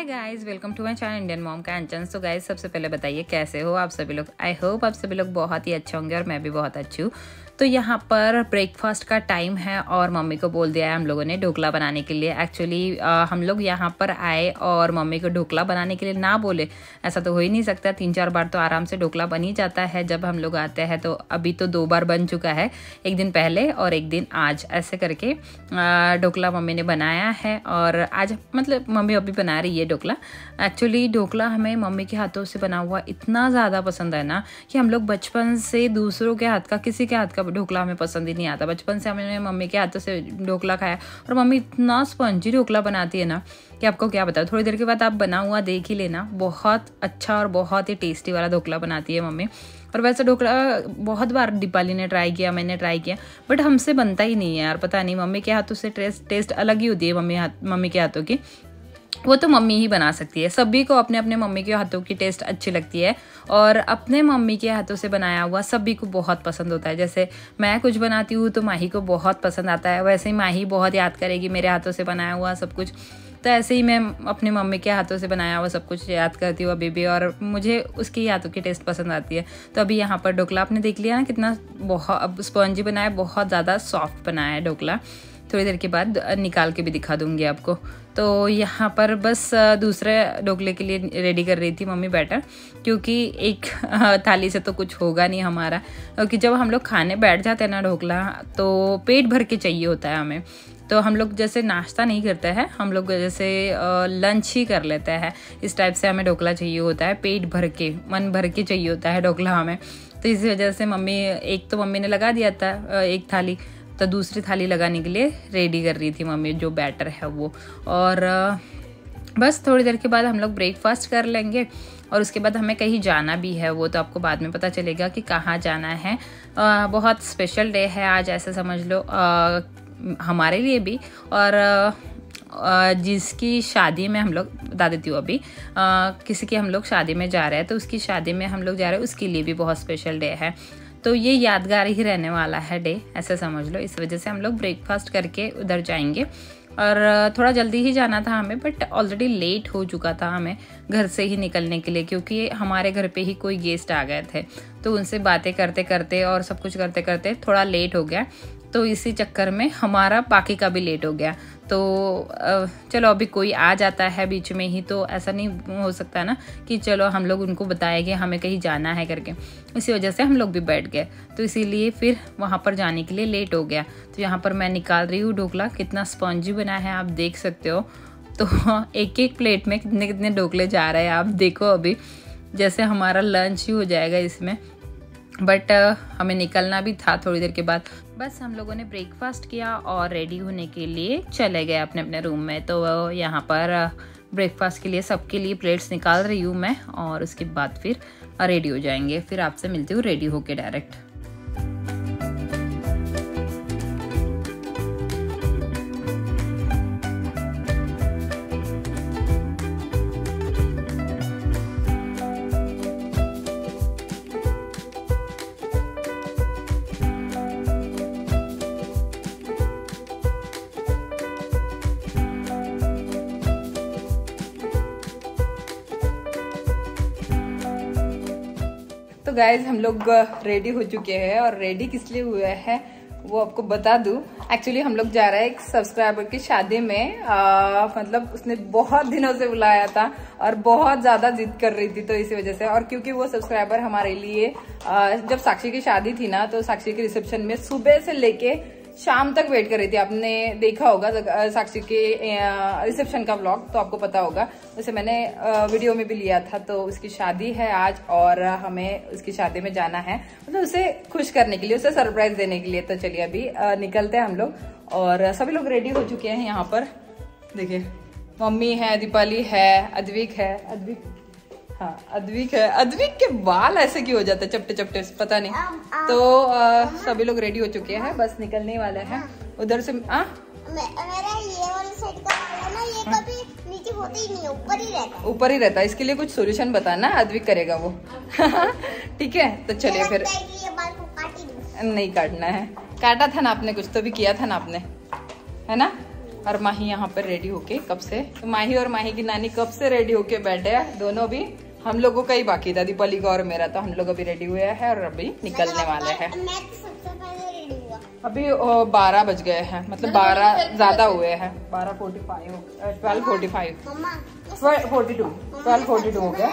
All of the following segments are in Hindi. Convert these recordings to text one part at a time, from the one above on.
Hi guys, welcome to my channel Indian mom का अंचन। तो गाइस, सबसे पहले बताइए कैसे हो आप सभी लोग। आई होप आप सभी लोग बहुत ही अच्छे होंगे और मैं भी बहुत अच्छी हूँ। तो यहाँ पर ब्रेकफास्ट का टाइम है और मम्मी को बोल दिया है हम लोगों ने ढोकला बनाने के लिए। एक्चुअली हम लोग यहाँ पर आए और मम्मी को ढोकला बनाने के लिए ना बोले ऐसा तो हो ही नहीं सकता। 3-4 बार तो आराम से ढोकला बन ही जाता है जब हम लोग आते हैं। तो अभी तो 2 बार बन चुका है, एक दिन पहले और एक दिन आज, ऐसे करके ढोकला मम्मी ने बनाया है। और आज मतलब मम्मी अभी बना रही है ढोकला। एक्चुअली ढोकला हमें मम्मी के हाथों से बना हुआ इतना ज़्यादा पसंद है ना कि हम लोग बचपन से दूसरों के हाथ का, किसी के हाथ का ढोकला हमें पसंद ही नहीं आता। बचपन से हमने मम्मी के हाथों से ढोकला खाया और मम्मी इतना स्पंजी ढोकला बनाती है ना कि आपको क्या बताओ। थोड़ी देर के बाद आप बना हुआ देख ही लेना, बहुत अच्छा और बहुत ही टेस्टी वाला ढोकला बनाती है मम्मी। और वैसे ढोकला बहुत बार दीपाली ने ट्राई किया, मैंने ट्राई किया, बट हमसे बनता ही नहीं है यार। पता नहीं, मम्मी के हाथों से टेस्ट अलग ही होती है मम्मी के हाथों की। वो तो मम्मी ही बना सकती है। सभी को अपने अपने मम्मी के हाथों की टेस्ट अच्छी लगती है और अपने मम्मी के हाथों से बनाया हुआ सभी को बहुत पसंद होता है। जैसे मैं कुछ बनाती हूँ तो माही को बहुत पसंद आता है, वैसे ही माही बहुत याद करेगी मेरे हाथों से बनाया हुआ सब कुछ। तो ऐसे ही मैं अपनी मम्मी के हाथों से बनाया हुआ सब कुछ याद करती हूँ अभी भी, और मुझे उसकी हाथों की टेस्ट पसंद आती है। तो अभी यहाँ पर ढोकला आपने देख लिया ना कितना बहुत स्पॉन्जी बनाया, बहुत ज़्यादा सॉफ्ट बनाया है ढोकला। थोड़ी देर के बाद निकाल के भी दिखा दूंगी आपको। तो यहाँ पर बस दूसरे ढोकले के लिए रेडी कर रही थी मम्मी बैटर, क्योंकि एक थाली से तो कुछ होगा नहीं हमारा। क्योंकि जब हम लोग खाने बैठ जाते हैं ना ढोकला, तो पेट भर के चाहिए होता है हमें। तो हम लोग जैसे नाश्ता नहीं करते हैं, हम लोग जैसे लंच ही कर लेते हैं। इस टाइप से हमें ढोकला चाहिए होता है, पेट भर के, मन भर के चाहिए होता है ढोकला हमें। तो इस वजह से मम्मी ने लगा दिया था एक थाली, तो दूसरी थाली लगाने के लिए रेडी कर रही थी मम्मी जो बैटर है वो। और बस थोड़ी देर के बाद हम लोग ब्रेकफास्ट कर लेंगे और उसके बाद हमें कहीं जाना भी है, वो तो आपको बाद में पता चलेगा कि कहाँ जाना है। बहुत स्पेशल डे है आज, ऐसे समझ लो हमारे लिए भी, और जिसकी शादी में हम लोग, बता देती हूँ अभी, किसी की हम लोग शादी में जा रहे हैं, तो उसकी शादी में हम लोग जा रहे हैं, उसके लिए भी बहुत स्पेशल डे है। तो ये यादगार ही रहने वाला है डे, ऐसे समझ लो। इस वजह से हम लोग ब्रेकफास्ट करके उधर जाएंगे। और थोड़ा जल्दी ही जाना था हमें, बट ऑलरेडी लेट हो चुका था हमें घर से ही निकलने के लिए, क्योंकि हमारे घर पे ही कोई गेस्ट आ गए थे। तो उनसे बातें करते करते और सब कुछ करते करते थोड़ा लेट हो गया। तो इसी चक्कर में हमारा बाकी का भी लेट हो गया। तो चलो अभी कोई आ जाता है बीच में ही, तो ऐसा नहीं हो सकता ना कि चलो हम लोग उनको बताएंगे हमें कहीं जाना है करके। इसी वजह से हम लोग भी बैठ गए, तो इसीलिए फिर वहाँ पर जाने के लिए लेट हो गया। तो यहाँ पर मैं निकाल रही हूँ ढोकला, कितना स्पॉन्जी बना है आप देख सकते हो। तो एक एक प्लेट में कितने कितने ढोकले जा रहे हैं आप देखो। अभी जैसे हमारा लंच ही हो जाएगा इसमें, बट हमें निकलना भी था थोड़ी देर के बाद। बस हम लोगों ने ब्रेकफास्ट किया और रेडी होने के लिए चले गए अपने अपने रूम में। तो यहाँ पर ब्रेकफास्ट के लिए सबके लिए प्लेट्स निकाल रही हूँ मैं, और उसके बाद फिर रेडी हो जाएंगे। फिर आपसे मिलती हूँ रेडी होके डायरेक्ट। तो गाइज हम लोग रेडी हो चुके हैं, और रेडी किस लिए हुए हैं वो आपको बता दूं। एक्चुअली हम लोग जा रहे हैं एक सब्सक्राइबर की शादी में। मतलब उसने बहुत दिनों से बुलाया था और बहुत ज्यादा जिद कर रही थी, तो इसी वजह से। और क्योंकि वो सब्सक्राइबर हमारे लिए जब साक्षी की शादी थी ना, तो साक्षी के रिसेप्शन में सुबह से लेके शाम तक वेट कर रही थी। आपने देखा होगा साक्षी के रिसेप्शन का व्लॉग, तो आपको पता होगा। वैसे मैंने वीडियो में भी लिया था। तो उसकी शादी है आज और हमें उसकी शादी में जाना है, मतलब उसे खुश करने के लिए, उसे सरप्राइज देने के लिए। तो चलिए अभी निकलते हैं हम लोग, और सभी लोग रेडी हो चुके हैं। यहाँ पर देखिए मम्मी है, दीपाली है, अद्विक है, अद्विक है। अद्विक के बाल ऐसे क्यों हो जाते हैं चपटे चपटे, पता नहीं। तो सभी लोग रेडी हो चुके हैं, बस निकलने वाले हैं उधर से। मेरा ये वाला साइड का बाल है ना, ये कभी नीचे होता ही नहीं है, ऊपर ही रहता है। इसके लिए कुछ सॉल्यूशन बताना, अद्विक करेगा वो। ठीक है, तो चलिए फिर। ये बाल को काट ही नहीं काटना है, काटा था ना आपने, कुछ तो भी किया था ना आपने, है ना। और माही यहाँ पर रेडी होके कब से, माही और माही की नानी कब से रेडी होके बैठे हैं दोनों भी। हम लोगों का ही बाकी था, दीपाली का और मेरा, तो हम लोग अभी रेडी हुए हैं और अभी निकलने वाले हैं। मैं तो सबसे पहले रेडी हुआ। अभी 12 बज गए हैं, मतलब 12 ज्यादा हुए हैं, 12:45 12:45 12:42 हो गया।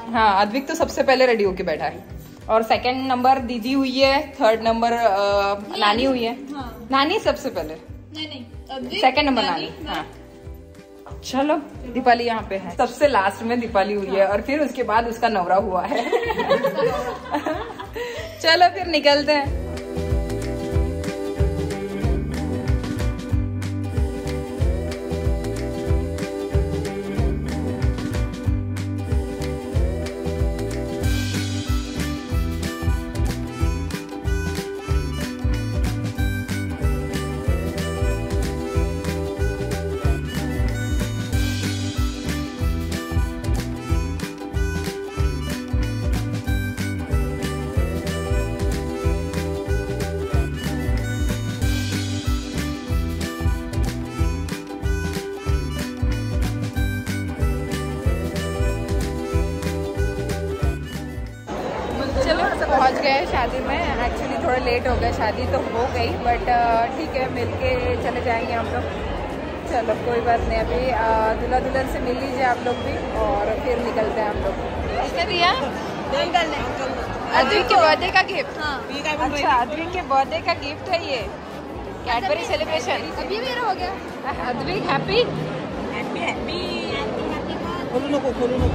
हाँ, अद्विक तो सबसे पहले रेडी होके बैठा है और सेकंड नंबर दीदी हुई है, थर्ड नंबर नानी हुई है। नानी सबसे पहले, सेकंड नंबर नानी। हाँ चलो, दीपाली यहाँ पे है, सबसे लास्ट में दीपाली हुई है और फिर उसके बाद उसका नवरा हुआ है। चलो फिर निकलते हैं। पहुंच गए शादी में। एक्चुअली थोड़ा लेट हो गया, शादी तो हो गई बट ठीक है, मिलके चले जाएंगे हम लोग। चलो कोई बात नहीं, अभी दूल्हा दुल्हन से मिल लीजिए आप लोग भी और फिर निकलते हैं हम लोग। इसने दिया अद्विक के बर्थडे का गिफ्ट। हाँ। अच्छा, अद्विक के बर्थडे का गिफ्ट है ये, कैडबरी सेलिब्रेशन। अभी मेरा हो गया। अद्विक हैप्पी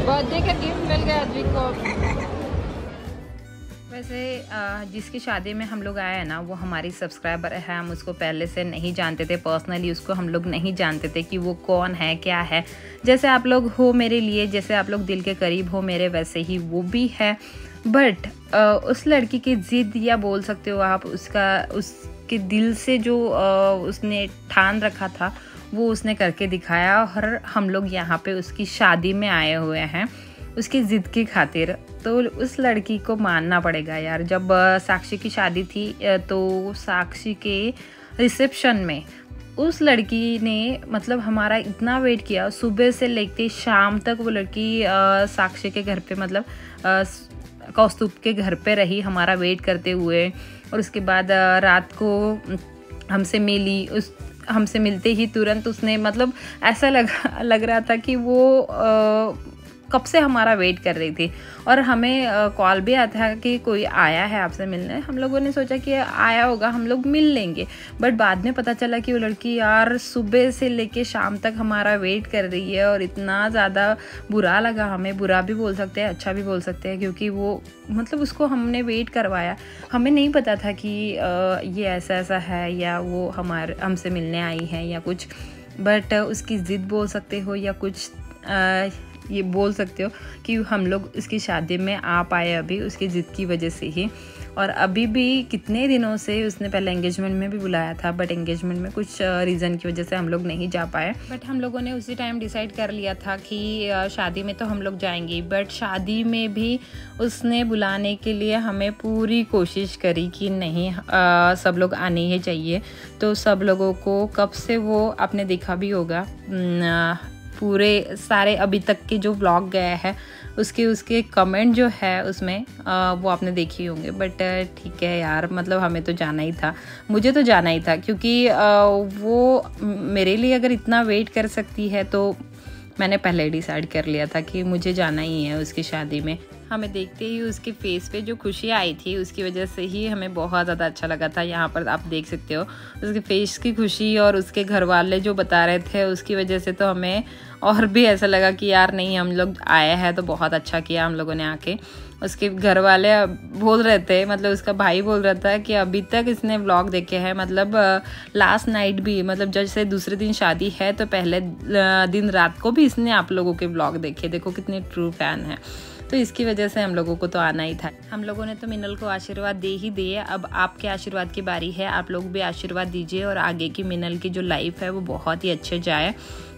बर्थडे का गिफ्ट मिल गया अद्विक को। वैसे जिसकी शादी में हम लोग आए हैं ना, वो हमारी सब्सक्राइबर है। हम उसको पहले से नहीं जानते थे, पर्सनली उसको हम लोग नहीं जानते थे कि वो कौन है क्या है। जैसे आप लोग हो मेरे लिए, जैसे आप लोग दिल के करीब हो मेरे, वैसे ही वो भी है। बट उस लड़की की ज़िद, या बोल सकते हो आप उसके दिल से जो उसने ठान रखा था वो उसने करके दिखाया। और हम लोग यहाँ पे उसकी शादी में आए हुए हैं उसकी ज़िद की खातिर। तो उस लड़की को मानना पड़ेगा यार। जब साक्षी की शादी थी तो साक्षी के रिसेप्शन में उस लड़की ने मतलब हमारा इतना वेट किया, सुबह से लेके शाम तक वो लड़की साक्षी के घर पे, मतलब कौस्तुभ के घर पे रही हमारा वेट करते हुए। और उसके बाद रात को हमसे मिली। हमसे मिलते ही तुरंत उसने, मतलब ऐसा लग रहा था कि वो कब से हमारा वेट कर रही थी। और हमें कॉल भी आया था कि कोई आया है आपसे मिलने। हम लोगों ने सोचा कि आया होगा, हम लोग मिल लेंगे। बट बाद में पता चला कि वो लड़की यार सुबह से लेके शाम तक हमारा वेट कर रही है। और इतना ज़्यादा बुरा लगा हमें, बुरा भी बोल सकते हैं, अच्छा भी बोल सकते हैं, क्योंकि वो मतलब उसको हमने वेट करवाया। हमें नहीं पता था कि ये ऐसा ऐसा है या वो हमसे मिलने आई है या कुछ। बट उसकी ज़िद बोल सकते हो या कुछ ये बोल सकते हो कि हम लोग उसकी शादी में आ पाए अभी उसकी ज़िद की वजह से ही। और अभी भी कितने दिनों से, उसने पहले एंगेजमेंट में भी बुलाया था बट एंगेजमेंट में कुछ रीज़न की वजह से हम लोग नहीं जा पाए। बट हम लोगों ने उसी टाइम डिसाइड कर लिया था कि शादी में तो हम लोग जाएंगे। बट शादी में भी उसने बुलाने के लिए हमें पूरी कोशिश करी कि नहीं सब लोग आने ही चाहिए। तो सब लोगों को कब से वो आपने देखा भी होगा, पूरे सारे अभी तक के जो व्लॉग गए हैं उसके कमेंट जो है उसमें वो आपने देखी होंगे। बट ठीक है यार, मतलब हमें तो जाना ही था, मुझे तो जाना ही था, क्योंकि वो मेरे लिए अगर इतना वेट कर सकती है तो मैंने पहले ही डिसाइड कर लिया था कि मुझे जाना ही है उसकी शादी में। हमें देखते ही उसके फेस पे जो खुशी आई थी उसकी वजह से ही हमें बहुत ज़्यादा अच्छा लगा था। यहाँ पर आप देख सकते हो उसके फेस की खुशी, और उसके घर वाले जो बता रहे थे उसकी वजह से तो हमें और भी ऐसा लगा कि यार नहीं, हम लोग आए हैं तो बहुत अच्छा किया हम लोगों ने आके। उसके घर वाले बोल रहे थे, मतलब उसका भाई बोल रहा था कि अभी तक इसने व्लॉग देखे हैं, मतलब लास्ट नाइट भी, मतलब जैसे दूसरे दिन शादी है तो पहले दिन रात को भी इसने आप लोगों के व्लॉग देखे। देखो कितने ट्रू फैन है। तो इसकी वजह से हम लोगों को तो आना ही था। हम लोगों ने तो मिनल को आशीर्वाद दे ही दिए, अब आपके आशीर्वाद की बारी है। आप लोग भी आशीर्वाद दीजिए और आगे की मिनल की जो लाइफ है वो बहुत ही अच्छे जाए,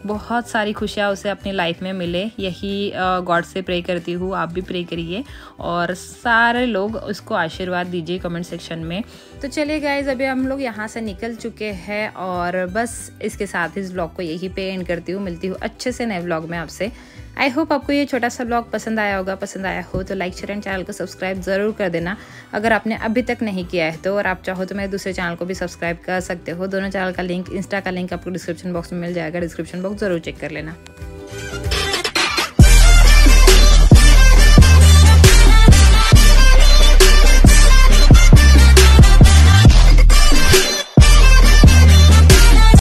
बहुत सारी खुशियाँ उसे अपनी लाइफ में मिले, यही गॉड से प्रे करती हूँ। आप भी प्रे करिए और सारे लोग उसको आशीर्वाद दीजिए कमेंट सेक्शन में। तो चलिए गाइज, अभी हम लोग यहाँ से निकल चुके हैं और बस इसके साथ इस व्लॉग को यहीं पे एंड करती हूँ। मिलती हूँ अच्छे से नए व्लॉग में आपसे। आई होप आपको ये छोटा सा व्लॉग पसंद आया होगा। पसंद आया हो तो लाइक शेयर एंड चैनल को सब्सक्राइब ज़रूर कर देना अगर आपने अभी तक नहीं किया है तो। और आप चाहो तो मेरे दूसरे चैनल को भी सब्सक्राइब कर सकते हो। दोनों चैनल का लिंक, इंस्टा का लिंक आपको डिस्क्रिप्शन बॉक्स में मिल जाएगा। डिस्क्रिप्शन बॉक्स ज़रूर चेक कर लेना।